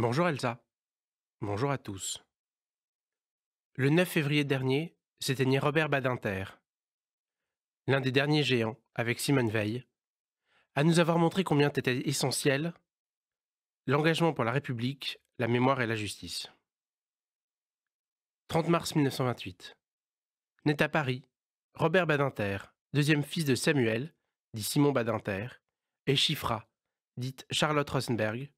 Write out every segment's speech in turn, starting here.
Bonjour Elsa, bonjour à tous. Le 9 février dernier, s'éteignait Robert Badinter, l'un des derniers géants, avec Simone Veil, à nous avoir montré combien était essentiel l'engagement pour la République, la mémoire et la justice. 30 mars 1928. Naît à Paris, Robert Badinter, deuxième fils de Samuel, dit Simon Badinter, et Chifra, dite Charlotte Rosenberg,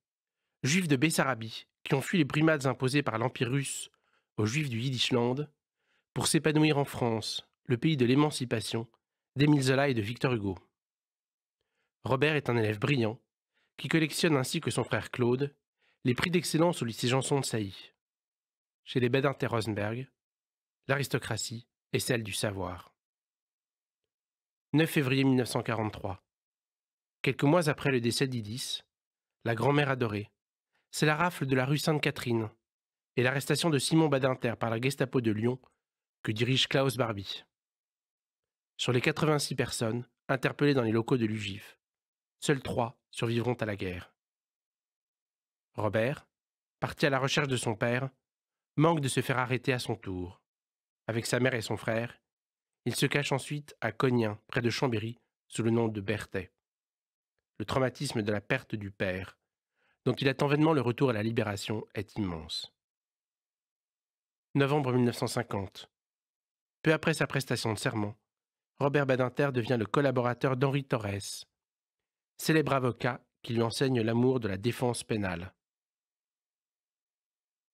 juifs de Bessarabie, qui ont fui les brimades imposées par l'Empire russe aux juifs du Yiddishland, pour s'épanouir en France, le pays de l'émancipation, d'Émile Zola et de Victor Hugo. Robert est un élève brillant, qui collectionne ainsi que son frère Claude les prix d'excellence au lycée Janson de Sailly. Chez les Badinter-Rosenberg, l'aristocratie est celle du savoir. 9 février 1943. Quelques mois après le décès d'Idis, la grand-mère adorée, c'est la rafle de la rue Sainte-Catherine et l'arrestation de Simon Badinter par la Gestapo de Lyon que dirige Klaus Barbie. Sur les 86 personnes interpellées dans les locaux de l'UGIF, seuls 3 survivront à la guerre. Robert, parti à la recherche de son père, manque de se faire arrêter à son tour. Avec sa mère et son frère, il se cache ensuite à Cognin, près de Chambéry, sous le nom de Berthet. Le traumatisme de la perte du père, dont il attend vainement le retour à la libération, est immense. Novembre 1950. Peu après sa prestation de serment, Robert Badinter devient le collaborateur d'Henri Torres, célèbre avocat qui lui enseigne l'amour de la défense pénale.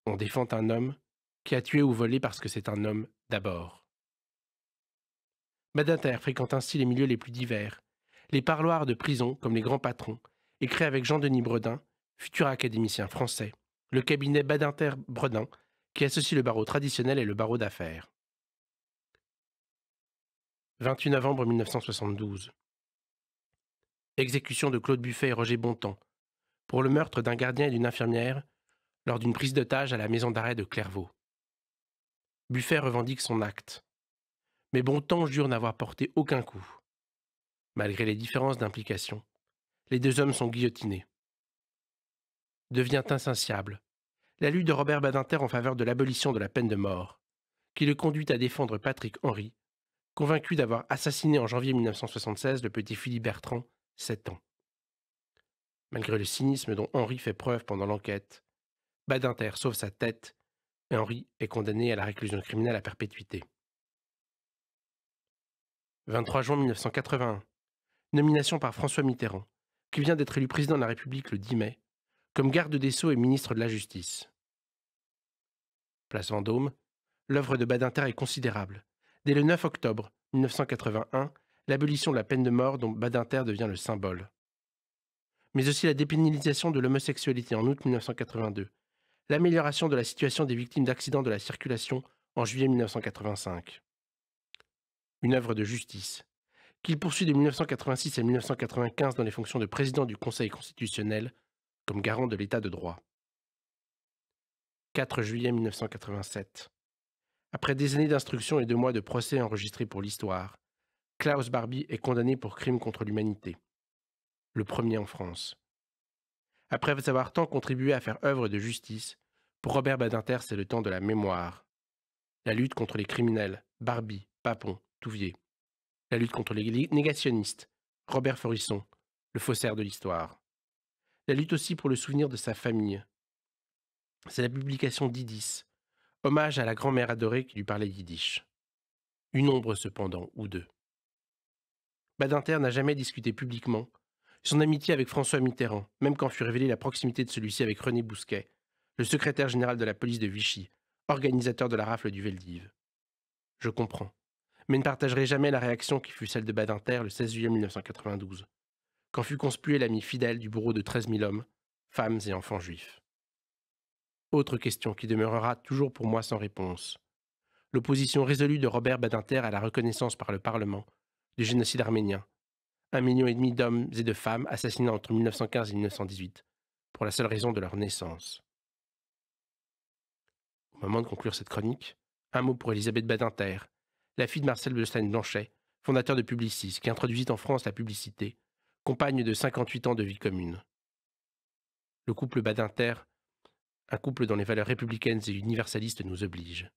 On défend un homme qui a tué ou volé parce que c'est un homme d'abord. Badinter fréquente ainsi les milieux les plus divers, les parloirs de prison comme les grands patrons, et crée avec Jean-Denis Bredin, futur académicien français, le cabinet Badinter-Bredin qui associe le barreau traditionnel et le barreau d'affaires. 28 novembre 1972. Exécution de Claude Buffet et Roger Bontemps pour le meurtre d'un gardien et d'une infirmière lors d'une prise d'otage à la maison d'arrêt de Clairvaux. Buffet revendique son acte, mais Bontemps jure n'avoir porté aucun coup. Malgré les différences d'implication, les deux hommes sont guillotinés. Devient insatiable la lutte de Robert Badinter en faveur de l'abolition de la peine de mort, qui le conduit à défendre Patrick Henry, convaincu d'avoir assassiné en janvier 1976 le petit Philippe Bertrand, 7 ans. Malgré le cynisme dont Henry fait preuve pendant l'enquête, Badinter sauve sa tête et Henry est condamné à la réclusion criminelle à perpétuité. 23 juin 1981. Nomination par François Mitterrand, qui vient d'être élu président de la République le 10 mai, comme garde des Sceaux et ministre de la Justice. Place Vendôme, l'œuvre de Badinter est considérable. Dès le 9 octobre 1981, l'abolition de la peine de mort dont Badinter devient le symbole. Mais aussi la dépénalisation de l'homosexualité en août 1982, l'amélioration de la situation des victimes d'accidents de la circulation en juillet 1985. Une œuvre de justice, qu'il poursuit de 1986 à 1995 dans les fonctions de président du Conseil constitutionnel comme garant de l'état de droit. 4 juillet 1987. Après des années d'instruction et 2 mois de procès enregistrés pour l'histoire, Klaus Barbie est condamné pour crime contre l'humanité. Le premier en France. Après avoir tant contribué à faire œuvre de justice, pour Robert Badinter, c'est le temps de la mémoire. La lutte contre les criminels, Barbie, Papon, Touvier. La lutte contre les négationnistes, Robert Forisson, le faussaire de l'histoire. La lutte aussi pour le souvenir de sa famille. C'est la publication d'Idis, hommage à la grand-mère adorée qui lui parlait yiddish. Une ombre cependant, ou deux. Badinter n'a jamais discuté publiquement son amitié avec François Mitterrand, même quand fut révélée la proximité de celui-ci avec René Bousquet, le secrétaire général de la police de Vichy, organisateur de la rafle du Veldiv. Je comprends, mais ne partagerai jamais la réaction qui fut celle de Badinter le 16 juillet 1992, quand fut conspué l'ami fidèle du bourreau de 13 000 hommes, femmes et enfants juifs. Autre question qui demeurera toujours pour moi sans réponse. L'opposition résolue de Robert Badinter à la reconnaissance par le Parlement du génocide arménien. 1,5 million d'hommes et de femmes assassinés entre 1915 et 1918, pour la seule raison de leur naissance. Au moment de conclure cette chronique, un mot pour Elisabeth Badinter, la fille de Marcel Bleustein-Blanchet, fondateur de Publicis, qui introduisit en France la publicité, compagne de 58 ans de vie commune. Le couple Badinter un couple dont les valeurs républicaines et universalistes nous obligent.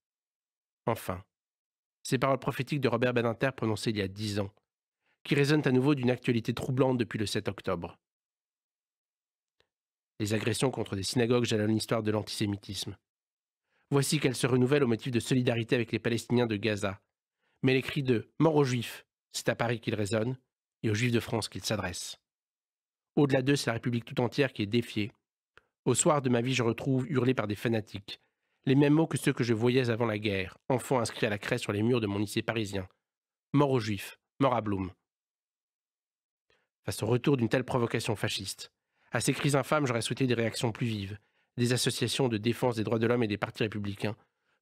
Enfin, ces paroles prophétiques de Robert Badinter prononcées il y a 10 ans, qui résonnent à nouveau d'une actualité troublante depuis le 7 octobre. Les agressions contre des synagogues jalonnent l'histoire de l'antisémitisme. Voici qu'elles se renouvellent au motif de solidarité avec les Palestiniens de Gaza. Mais les cris de « mort aux Juifs », c'est à Paris qu'ils résonnent, et aux Juifs de France qu'ils s'adressent. Au-delà d'eux, c'est la République tout entière qui est défiée. Au soir de ma vie, je retrouve, hurlés par des fanatiques, les mêmes mots que ceux que je voyais avant la guerre, enfant inscrits à la craie sur les murs de mon lycée parisien. Mort aux Juifs, mort à Blum. Face au retour d'une telle provocation fasciste, à ces cris infâmes, j'aurais souhaité des réactions plus vives, des associations de défense des droits de l'homme et des partis républicains,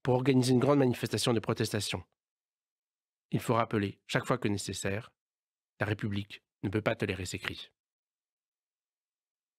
pour organiser une grande manifestation de protestation. Il faut rappeler, chaque fois que nécessaire, la République ne peut pas tolérer ces cris.